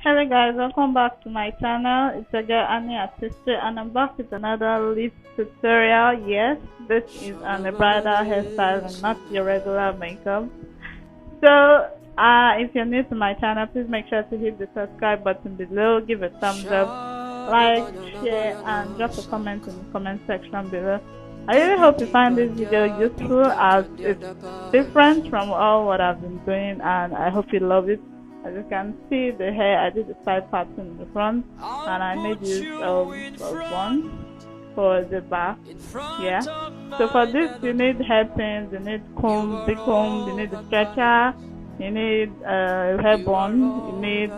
Hello guys, welcome back to my channel. It's your girl Annie Sister and I'm back with another lip tutorial. Yes, this is on the bridal hairstyle and not your regular makeup. So if you're new to my channel, please make sure to hit the subscribe button below, give a thumbs up, like, share and drop a comment in the comment section below. I really hope you find this video useful as it's different from all what I've been doing, and I hope you love it. As you can see, the hair, I did the side pattern in the front and I made use of one for the back. Yeah, so for this you need hairpins, you need comb, big comb, you need a stretcher, you need hair bond, you need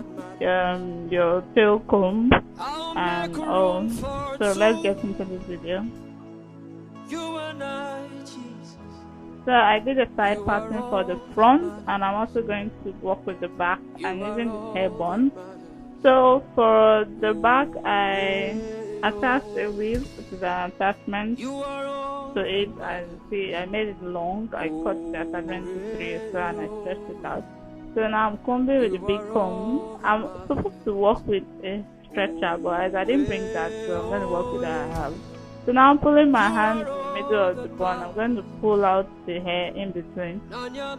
your tail comb and all. So let's get into this video. So I did a side pattern for the front and I'm also going to work with the back and using the hair bond. So for the back I attached a weave, which is an attachment to it. As you see, I made it long. I cut the attachment to 3 so and I stretched it out. So now I'm combing with the big comb. I'm supposed to work with a stretcher, but as I didn't bring that, so I'm going to work with what I have. So now I'm pulling my hand in the middle of the bun. I'm going to pull out the hair in between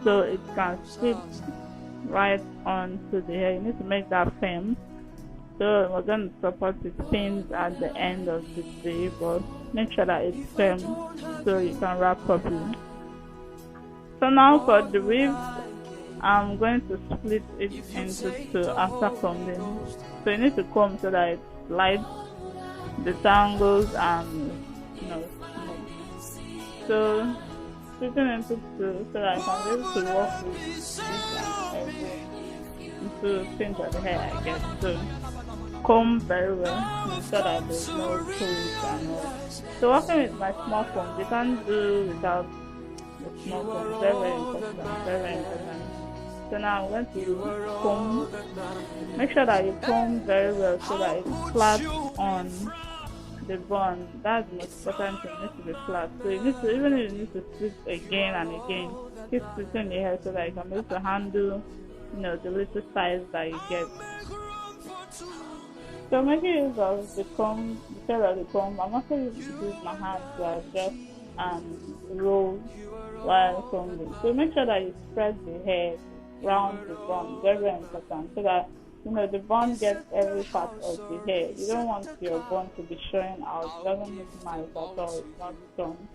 so it can sit right onto the hair. You need to make that firm. So we're going to support the pins at the end of the weave, but make sure that it's firm so you can wrap properly. So now for the weave, I'm going to split it into 2 after combing. So you need to comb so that it slides the tangles and smooth. So splitting into 2 so that I can be able to work with this and into things of the hair I get. So comb very well so that there's no tools and all. So working with my small comb, you can't do without the small comb. Very important, very important. So now I'm going to comb. Make sure that you comb very well so that it's flat on the bun. That's the most important thing. It needs to be flat. So you need to, even if you need to split again and again, keep splitting the hair so that you can be able to handle, the little size that you get. So making use of the comb, the tail of the comb, I'm also using my hand to adjust and roll while combing. So make sure that you spread the hair round the bun, very important, so that the bun gets every part of the hair. You don't want your bun to be showing out. It doesn't look nice at all. It's not done.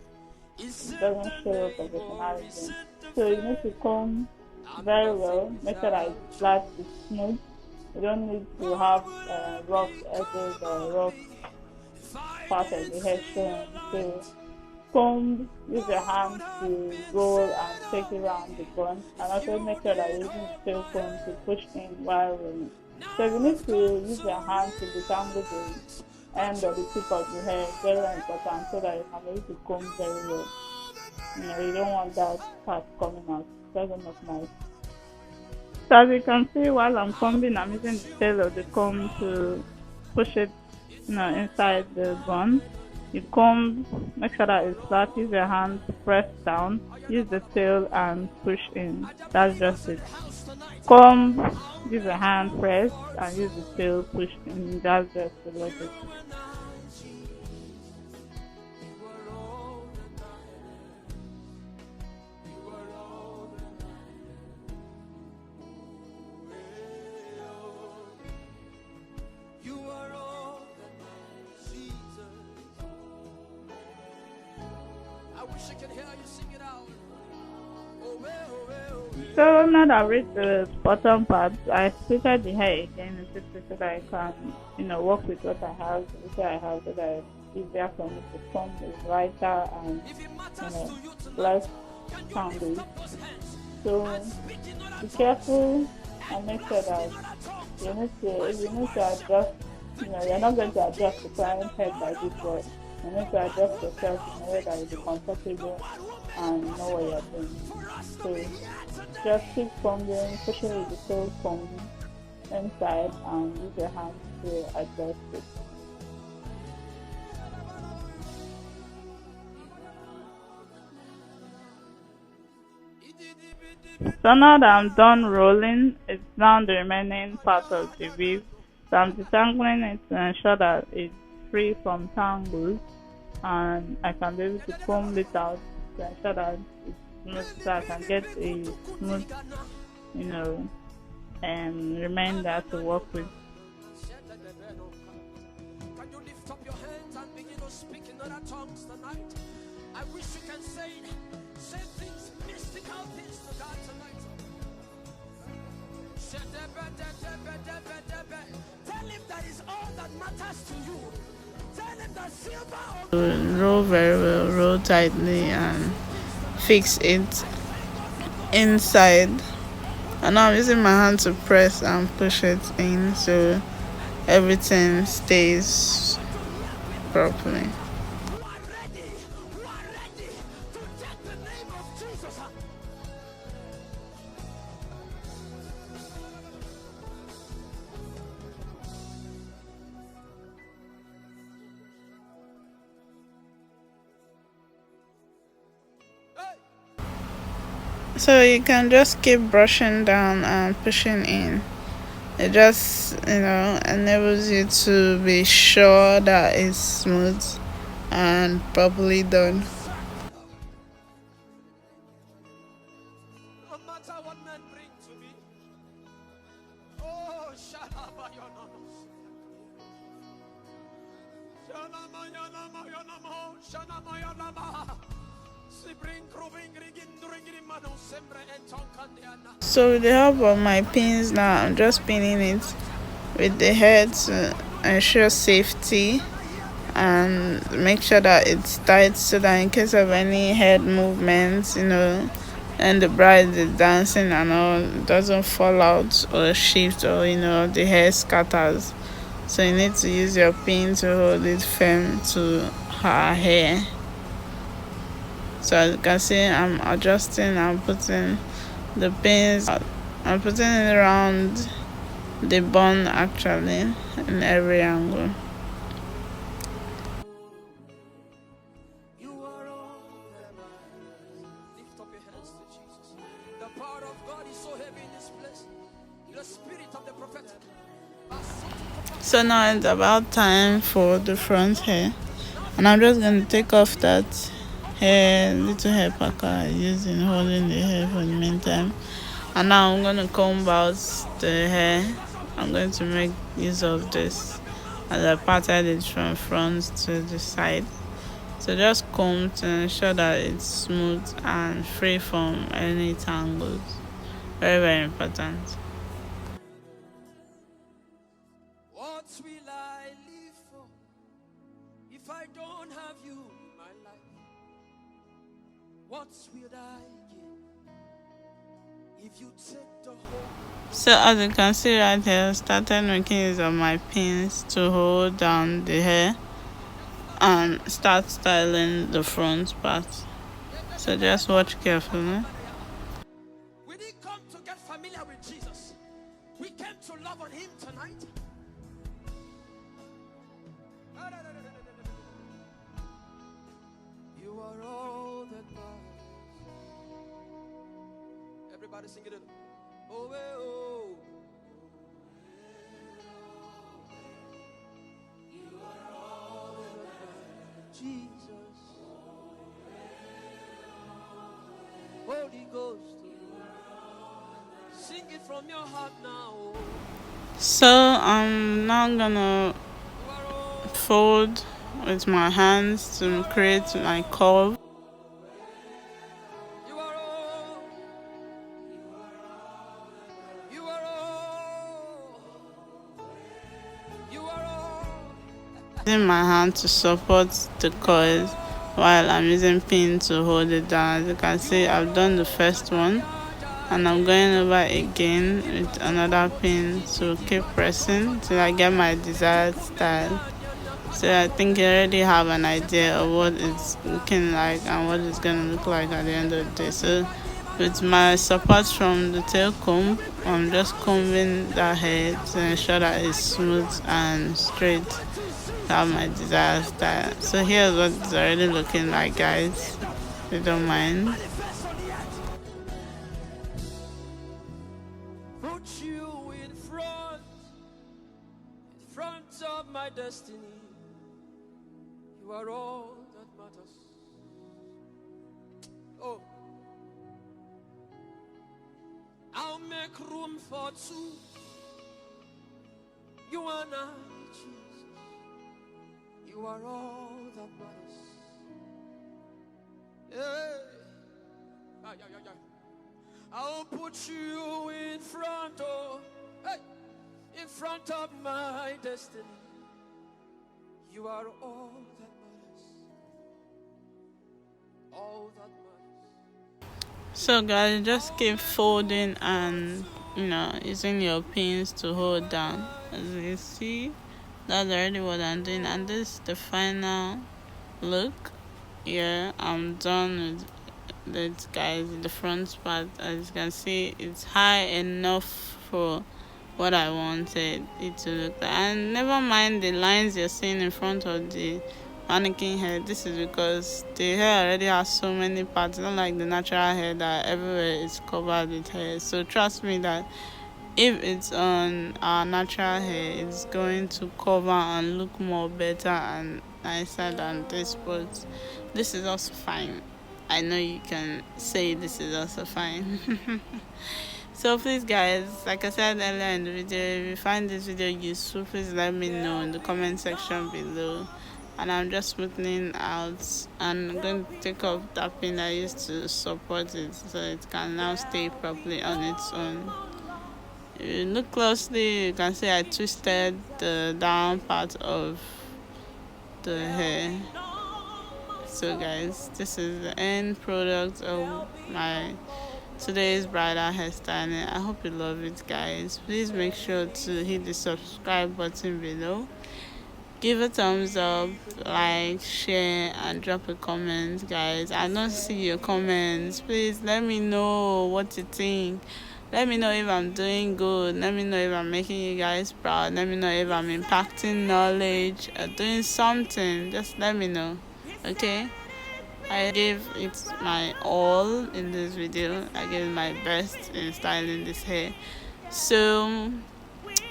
It doesn't show professionalism. So you need to comb very well. Make sure that it's flat, it's smooth. You don't need to have rough edges or rough part of the hair showing. So comb, use your hand to roll and take it around the bun, and also make sure that you're using the tail comb to push in while rolling. So you need to use your hand to detangle the end of the tip of the hair, very important, so that you can be able to comb very well. You don't want that part coming out. It doesn't look nice. So as you can see, while I'm combing, I'm using the tail of the comb to push it inside the bun. You comb, make sure that it's flat, use your hand to press down, use the tail and push in. That's just it. Comb, use your hand, press, and use the tail, push in. That's just the logic. So now that I've reached the bottom part, I splitted the hair again into 2 so that I can, work with what I have, so that it's easier for me to comb is lighter and, less tangled. So be careful and make sure that if you need to adjust, you're not going to adjust the client's head like this, but you need to adjust yourself in a way that you'll be comfortable and know what you're doing. So just keep combing, pushing with the tail comb inside and use your hand to adjust it. So now that I'm done rolling, it's now the remaining part of the weave. So I'm detangling it to ensure that it's free from tangles, and I can be able to comb it out to ensure that it's smooth, so I can get a smooth, you know, remainder to work with. Can you lift up your hands and begin to speak in other tongues tonight? I wish you can say things, mystical things to God tonight. Tell him that is all that matters to you. Tell him that silver. Roll very well, roll tightly, and fix it inside. And now I'm using my hand to press and push it in so everything stays properly. So you can just keep brushing down and pushing in. It just, enables you to be sure that it's smooth and properly done. No matter what men bring to me. Oh, shut up, So with the help of my pins now, I'm just pinning it with the head to ensure safety and make sure that it's tight so that in case of any head movements, and the bride is dancing and all, it doesn't fall out or shift, or the hair scatters. So you need to use your pin to hold it firm to her hair. So as you can see, I'm adjusting and putting the pins. I'm putting it around the bun actually in every angle. Lift up your hands to Jesus. The power of God is so heavy in this place. The spirit of the prophetic. So now it's about time for the front hair, and I'm just going to take off that little hair packer I used in holding the hair for the meantime. And now I'm going to comb out the hair. I'm going to make use of this as I parted it from front to the side. So just comb to ensure that it's smooth and free from any tangles. Very, very important. What will I live for if I don't have you in my life? What will I give if you take the whole? So as you can see right here, I started making use of my pins to hold down the hair and start styling the front part. So just watch carefully. We didn't come to get familiar with Jesus. We came to love on him tonight. You are all that matters. Everybody sing it. Oh, oh. You are all that matters. Jesus. Holy Ghost. Sing it from your heart now. So I'm now gonna fold with my hands to create my curve. You are all. You are all. You are all. Using my hand to support the coils while I'm using pin to hold it down. As you can see, I've done the first one, and I'm going over again with another pin to keep pressing till I get my desired style. So I think you already have an idea of what it's looking like and what it's going to look like at the end of the day. So with my support from the tail comb, I'm just combing that hair to ensure that it's smooth and straight to have my desired style. So here's what it's already looking like, guys, if you don't mind. of my destiny. You are all that matters. Oh, I'll make room for two. You and I, Jesus. You are all that matters. Yeah. I'll put you in front of, in front of my destiny. You are all that matters. All that matters. So guys, just keep folding and using your pins to hold down. As you see, that's already what I'm doing, and this is the final look. Yeah, I'm done with it, guys. The front part, as you can see, it's high enough for what I wanted it to look like. And never mind the lines you're seeing in front of the mannequin hair. This is because the hair already has so many parts, not like the natural hair that everywhere is covered with hair. So trust me that if it's on our natural hair, it's going to cover and look more better and nicer than this, but this is also fine. I know you can say this is also fine. So please guys, like I said earlier in the video, if you find this video useful, please let me know in the comment section below. And I'm just smoothing out, and I'm going to take off that pin I used to support it so it can now stay properly on its own. If you look closely, you can see I twisted the down part of the hair. So guys, this is the end product of my today's bridal hairstyling. I hope you love it, guys. Please make sure to hit the subscribe button below, give a thumbs up, like, share, and drop a comment, guys. I don't see your comments. Please let me know what you think. Let me know if I'm doing good. Let me know if I'm making you guys proud. Let me know if I'm impacting knowledge or doing something. Just let me know, okay? I gave it my all in this video. I gave my best in styling this hair. So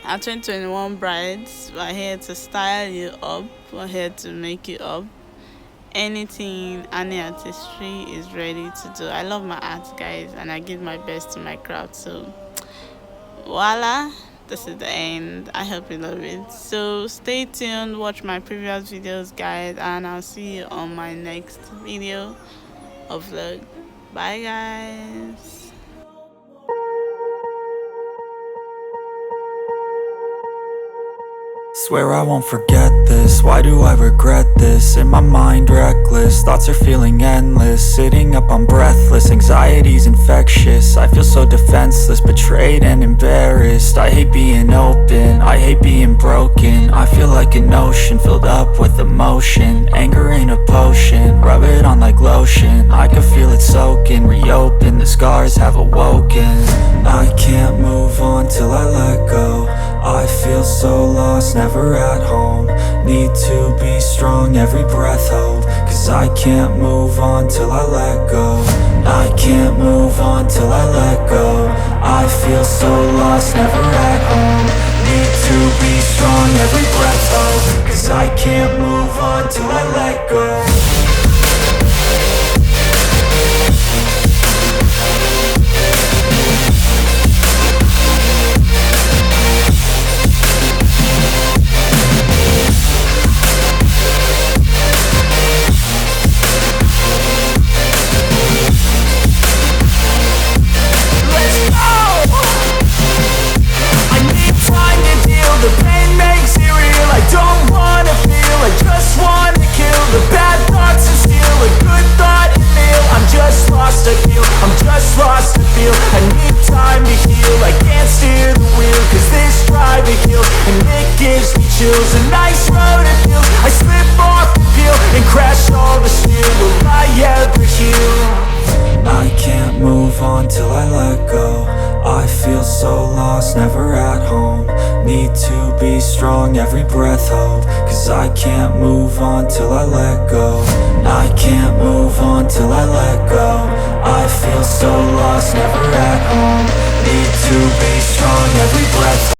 our 2021 brides, we're here to style you up. We're here to make you up. Anything, any artistry is ready to do. I love my art, guys, and I give my best to my craft. So voila, this is the end. I hope you love it. So stay tuned, watch my previous videos, guys, and I'll see you on my next video or vlog. Bye guys. Swear I won't forget this, why do I regret this? In my mind reckless, thoughts are feeling endless. Sitting up, I'm breathless, anxiety's infectious. I feel so defenseless, betrayed and embarrassed. I hate being open, I hate being broken. I feel like an ocean filled up with emotion. Anger ain't a potion, rub it on like lotion. I can feel it soaking, reopen, the scars have awoken. I can't move on till I let go. I feel so lost, never at home. Need to be strong, every breath hold. Cause I can't move on till I let go. I can't move on till I let go. I feel so lost, never at home. Need to be strong, every breath hold. Cause I can't move on till I let go. I'm just lost to feel. I need time to heal. I can't steer the wheel, cause this driving kills, and it gives me chills. A nice road it feels. I slip off the peel and crash all the steel. Will I ever heal? I can't move on till I let go. I feel so lost, never at home. Need to be strong, every breath hold. Cause I can't move on till I let go. I can't move on till I let go. I feel so lost, never at home. Need to be strong, every breath